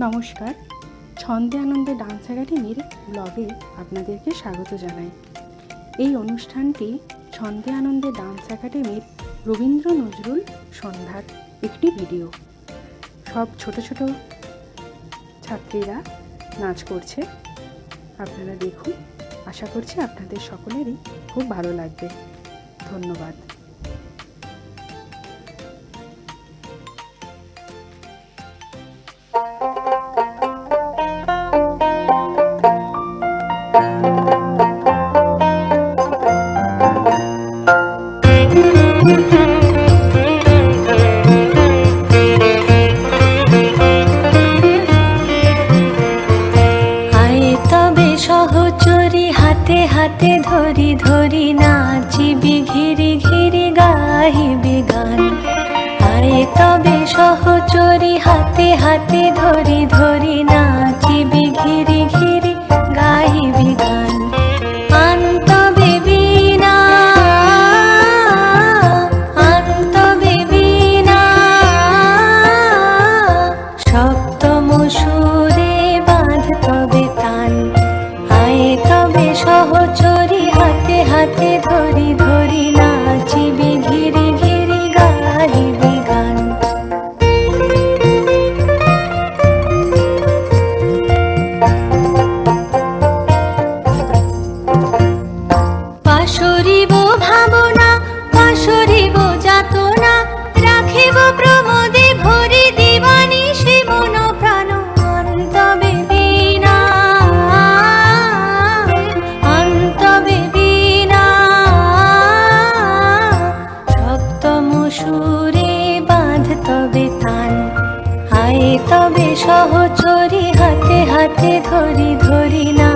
নমস্কার, ছন্দে আনন্দে ডান্স একাডেমির ব্লগে আপনাদেরকে স্বাগত জানাই। এই অনুষ্ঠানটি ছন্দে আনন্দে ডান্স একাডেমির রবীন্দ্র নজরুল সন্ধ্যার একটি ভিডিও। সব ছোট ছোট ছাত্রীরা নাচ করছে, আপনারা দেখুন। আশা করছি আপনাদের সকলেরই খুব ভালো লাগবে। ধন্যবাদ। সহচরি হাতে হাতে ধরি ধরি নাচিবি ঘিরি ঘিরি গাহিবি গান। আয়ে তবে সহচরি হাতে হাতে ধরি ধরি নাচিবি ঘিরি ঘিরি গাহিবি গান। আনতবে বীণা আনতবে বীণা সপ্তম সুরে বাঁধ তবে তান। আয়ে তবে সহচরি হাতে হাতে ধরি ধরি নাচিবি ঘিরি ঘিরি গাহিবি গান। পাশরিব ভাবনা পাশরিব যাতনা, রাখিব প্রমোদে ভরি দিবানি সে মন প্রাণ। আনতবে বীণা আনতবে বীণা সপ্তম সুরে বাঁধ তবে তান। আয়ে তবে সহচরি হাতে হাতে ধরি ধরি না